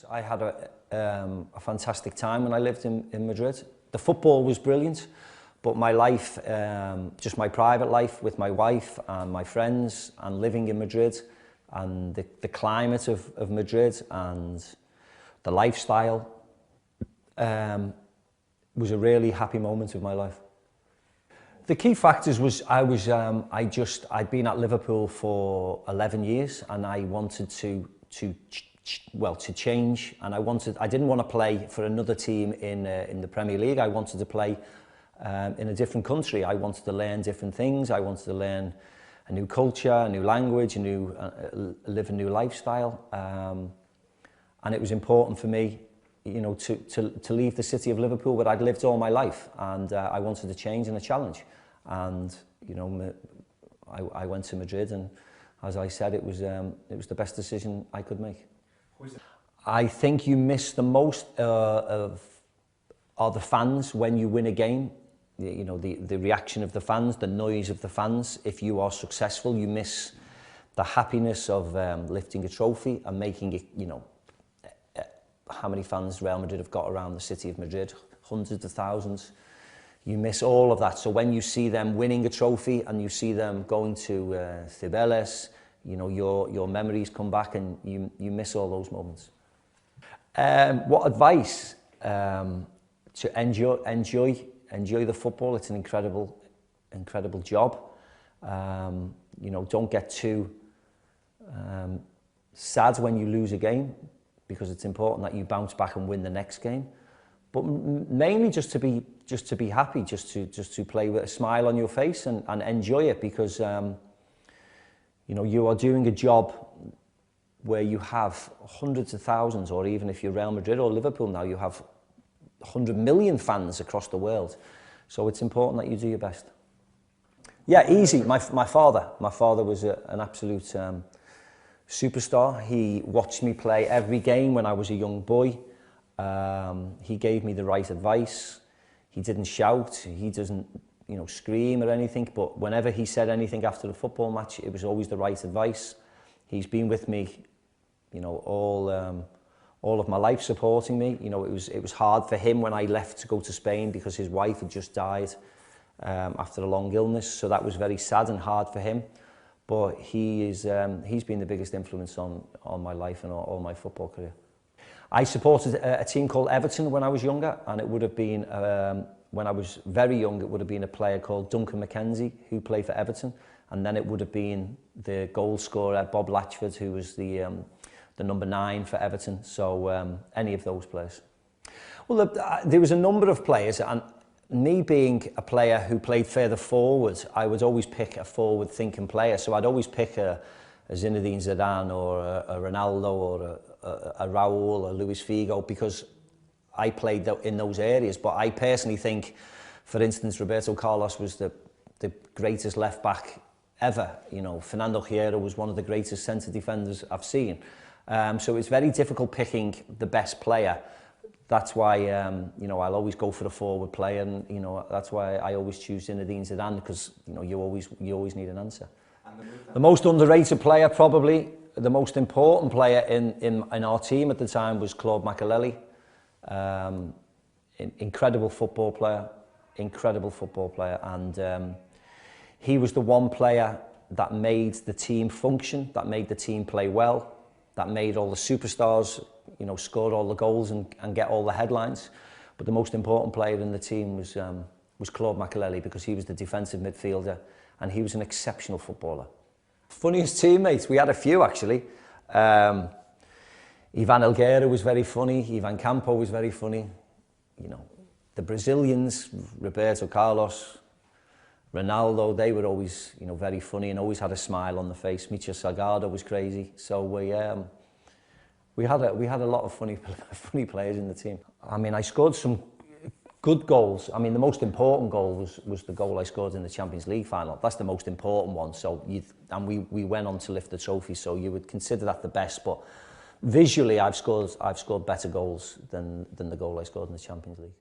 I had a fantastic time when I lived in Madrid. The football was brilliant, but my life, just my private life with my wife and my friends and living in Madrid and the climate of Madrid and the lifestyle was a really happy moment of my life. The key factors was I'd been at Liverpool for 11 years and I wanted to change, and I didn't want to play for another team in the Premier League. I wanted to play in a different country. I wanted to learn different things. I wanted to learn a new culture, a new language, live a new lifestyle. And it was important for me, you know, to leave the city of Liverpool where I'd lived all my life, and I wanted to change and a challenge. And you know, I went to Madrid, and as I said, it was the best decision I could make. I think you miss the most are the fans when you win a game. You know, the reaction of the fans, the noise of the fans. If you are successful, you miss the happiness of lifting a trophy and making it, you know, how many fans Real Madrid have got around the city of Madrid, hundreds of thousands. You miss all of that. So when you see them winning a trophy and you see them going to Cibeles, you know, your memories come back and you miss all those moments. What advice? To enjoy the football. It's an incredible job. You know, don't get too sad when you lose a game, because it's important that you bounce back and win the next game. But mainly just to be happy, just to play with a smile on your face and enjoy it, because you know, you are doing a job where you have hundreds of thousands, or even if you're Real Madrid or Liverpool now, you have 100 million fans across the world. So it's important that you do your best. Yeah, easy. My father was an absolute superstar. He watched me play every game when I was a young boy. He gave me the right advice. He didn't shout. He doesn't, you know, scream or anything. But whenever he said anything after the football match, it was always the right advice. He's been with me, you know, all of my life, supporting me. You know, it was hard for him when I left to go to Spain, because his wife had just died after a long illness. So that was very sad and hard for him. But he's been the biggest influence on my life and all my football career. I supported a team called Everton when I was younger, and it would have been, when I was very young, it would have been a player called Duncan McKenzie who played for Everton, and then it would have been the goal scorer Bob Latchford, who was the number 9 for Everton. So any of those players. Well, there was a number of players, and me being a player who played further forward, I would always pick a forward-thinking player. So I'd always pick a Zinedine Zidane or a Ronaldo or a Raul or Luis Figo, because I played in those areas. But I personally think, for instance, Roberto Carlos was the greatest left-back ever. You know, Fernando Hierro was one of the greatest centre defenders I've seen. So it's very difficult picking the best player. That's why, you know, I'll always go for the forward player, and you know, that's why I always choose Zinedine Zidane, because you know, you always need an answer. The most underrated player, probably the most important player in our team at the time, was Claude Makélélé. Incredible football player, and he was the one player that made the team function, that made the team play well, that made all the superstars, you know, score all the goals and get all the headlines. But the most important player in the team was Claude Makélélé, because he was the defensive midfielder and he was an exceptional footballer. Funniest teammates, we had a few actually. Ivan Helguera was very funny, Ivan Campo was very funny. You know, the Brazilians, Roberto Carlos, Ronaldo, they were always, you know, very funny and always had a smile on the face. Michel Salgado was crazy. So we had a lot of funny players in the team. I mean, I scored some good goals. I mean, the most important goal was the goal I scored in the Champions League final. That's the most important one. So we went on to lift the trophy. So you would consider that the best. But visually, I've scored better goals than the goal I scored in the Champions League.